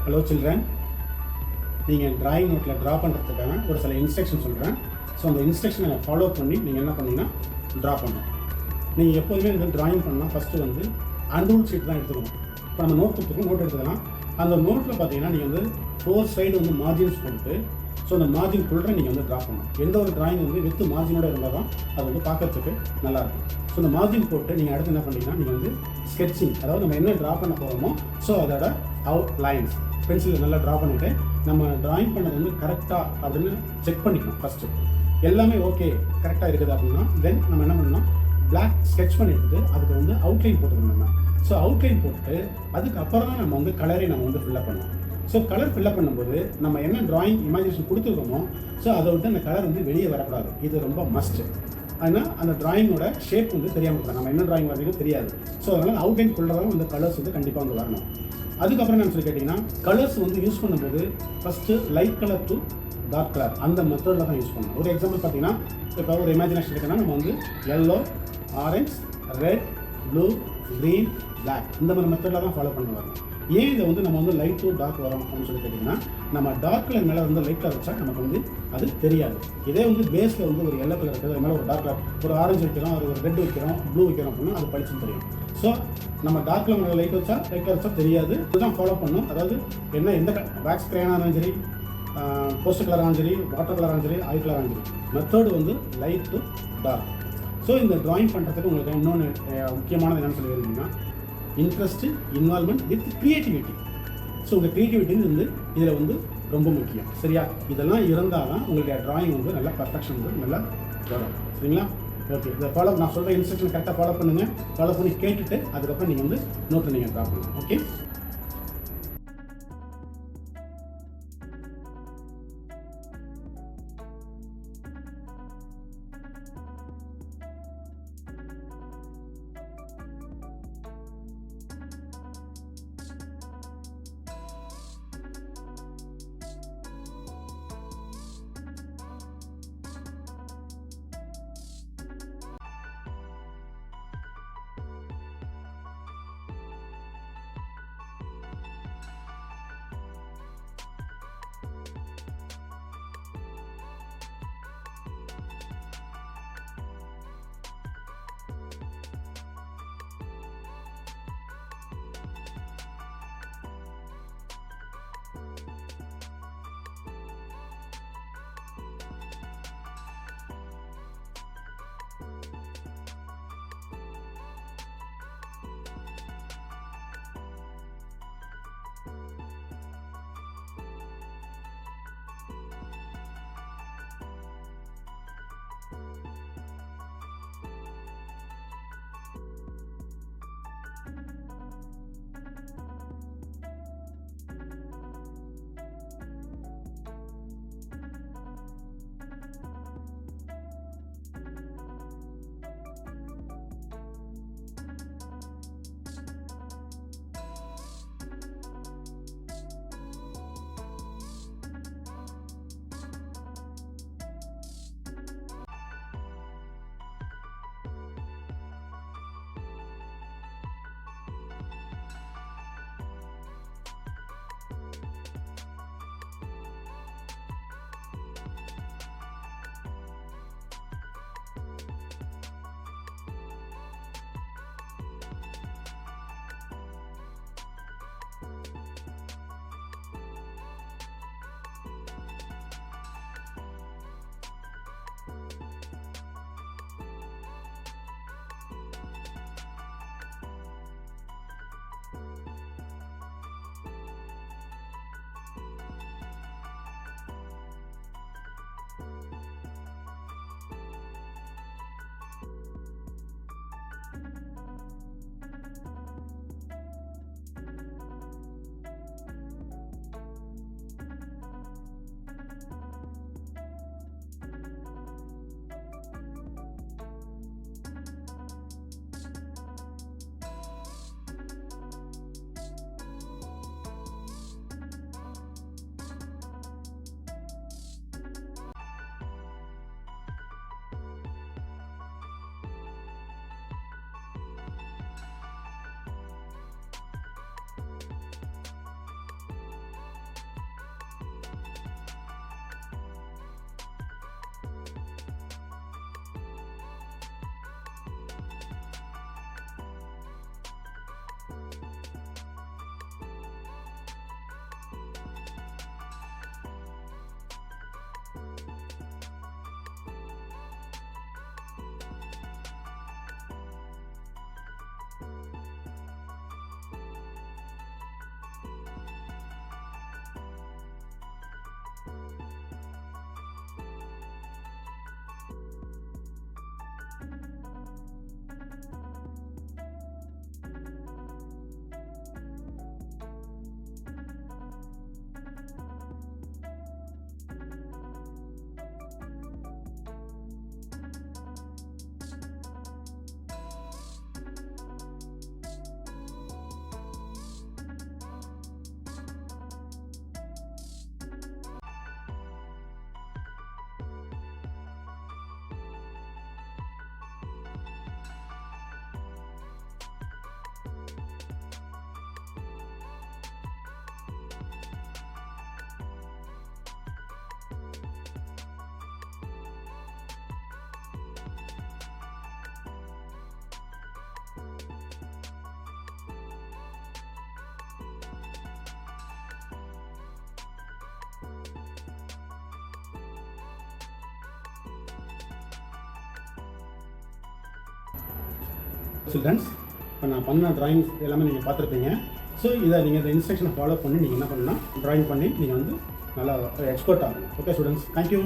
Hello children, நீங்கள் drawing நோட்டில் draw பண்ணுறதுக்கான ஒரு சில இன்ஸ்ட்ரக்ஷன் சொல்கிறேன். ஸோ அந்த இன்ஸ்ட்ரக்ஷனை ஃபாலோ பண்ணி நீங்கள் என்ன பண்ணீங்கன்னா ட்ரா பண்ணணும். நீங்கள் எப்போதுமே இந்த ட்ராயிங் பண்ணால் ஃபஸ்ட்டு வந்து அன்ரூல் ஷீட் தான் எடுத்துக்கணும். இப்போ நம்ம நோட் கொடுத்துருக்கோம், நோட் எடுத்துக்கலாம். அந்த நோட்டில் பார்த்தீங்கன்னா நீங்கள் வந்து 4 சைடு வந்து மார்ஜின்ஸ் போட்டு ஸோ அந்த மார்ஜின் குள்ளே நீங்கள் வந்து ட்ரா பண்ணணும். எந்த ஒரு ட்ராயிங் வந்து வித் மார்ஜினோட இருந்தால் தான் அது வந்து பார்க்கறதுக்கு நல்லாயிருக்கும். ஸோ அந்த மார்ஜின் போட்டு நீங்கள் அடுத்து என்ன பண்ணீங்கன்னா நீங்கள் வந்து ஸ்கெட்சிங், அதாவது நம்ம என்ன ட்ரா பண்ண போகிறோமோ ஸோ அதோட அவுட் லைன்ஸ் பென்சிலில் நல்லா ட்ரா பண்ணிவிட்டு நம்ம ட்ராயிங் பண்ணது வந்து கரெக்டாக அப்படின்னு செக் பண்ணிக்கணும். ஃபஸ்ட்டு எல்லாமே ஓகே கரெக்டாக இருக்குது அப்படின்னா தென் நம்ம என்ன பண்ணணும், பிளாக் ஸ்கெட்ச் பண்ணி எடுத்துட்டு அதுக்கு வந்து அவுட்லைன் போட்டுக்கணும். நம்ம ஸோ அவுட்லைன் போட்டு அதுக்கப்புறம் தான் நம்ம வந்து கலரை நம்ம வந்து ஃபில்லப் பண்ணணும். ஸோ கலர் ஃபில்லப் பண்ணும்போது நம்ம என்ன ட்ராயிங் இமேஜினேஷன் கொடுத்துருக்கோமோ ஸோ அதை விட்டு அந்த கலர் வந்து வெளியே வரக்கூடாது. இது ரொம்ப மஸ்ட்டு. ஆனால் அந்த ட்ராயிங்கோட ஷேப் வந்து தெரியாமல் இருக்கலாம், நம்ம என்ன ட்ராயிங் வரைக்கும் தெரியாது. ஸோ அதனால் அவுட்லைன் ஃபுல்லாக அந்த கலர்ஸ் வந்து கண்டிப்பாக வந்து வரணும். அதுக்கப்புறம் என்ன சொல்லி கேட்டிங்கன்னா, கலர்ஸ் வந்து யூஸ் பண்ணும்போது first light colour to dark colour அந்த மெத்தடில் தான் யூஸ் பண்ணணும். ஒரு எக்ஸாம்பிள் பார்த்தீங்கன்னா, இப்போ ஒரு இமேஜினேஷன் இருக்குன்னா நம்ம வந்து yellow, orange, red, blue, green, black இந்த மாதிரி மெத்தடில் தான் ஃபாலோ பண்ணி வரணும். ஏன் இதை வந்து நம்ம வந்து லைட் டு டார்க் வரோம் அப்படின்னு சொல்லி கேட்டிங்கன்னா, நம்ம டார்க் கலர் மேலே வந்து லைட் கலர் வச்சா நமக்கு வந்து அது தெரியாது. இதே வந்து பேஸில் வந்து ஒரு எல்லோ கலர் இருக்குது, அது மேலே ஒரு டார்க் கலர், ஒரு ஆரஞ்சு வைக்கிறோம், ஒரு ரெட் வைக்கிறோம், ப்ளூ வைக்கிறோம் அப்படின்னா அது பளிச்சுன்னு தெரியும். ஸோ நம்ம டார்க் கலர் மேலே லைட் கலர் வச்சா தெரியாது. இதுதான் ஃபாலோ பண்ணணும். அதாவது என்ன எந்த வேக்ஸ் கிரேனாக இருந்தாலும் சரி, போஸ்டர் கலராக இருந்தாலும் சரி, வாட்டர் கலராக இருந்தாலும் சரி, ஆயில் கலராக இருந்தாலும் சரி, மெத்தடு வந்து லைட் டு டார்க். ஸோ இந்த ட்ராயிங் பண்ணுறதுக்கு உங்களுக்கு இன்னொன்று முக்கியமானது என்னென்னு சொல்லி வருவீங்கன்னா, interest, involvement with creativity. So உங்கள் க்ரியேட்டிவிட்டி வந்து இதில் வந்து ரொம்ப முக்கியம். சரியா? இதெல்லாம் இருந்தால் தான் உங்களுடைய ட்ராயிங் வந்து நல்லா பர்ஃபெக்ஷன் வந்து நல்லா வரும். சரிங்களா? ஓகே, இதை ஃபாலோ நான் சொல்கிற இன்ஸ்ட்ரக்ஷன் கரெக்டாக ஃபாலோ பண்ணுங்கள். ஃபாலோ பண்ணி கேட்டுட்டு அதுக்கப்புறம் நீங்கள் வந்து நோட்டில் நீங்கள் ட்ரா பண்ணுங்கள். ஓகே. சில்ட்ரன்ஸ் இப்போ நான் பண்ண ட்ராயிங்ஸ் எல்லாமே நீங்கள் பார்த்துருப்பீங்க. ஸோ இதை நீங்கள் இந்த இன்ஸ்ட்ரக்ஷனை ஃபாலோ பண்ணி நீங்கள் என்ன பண்ணலாம், ட்ராயிங் பண்ணி நீங்கள் வந்து நல்லா எக்ஸ்பர்ட் ஆகணும். Okay students, thank you.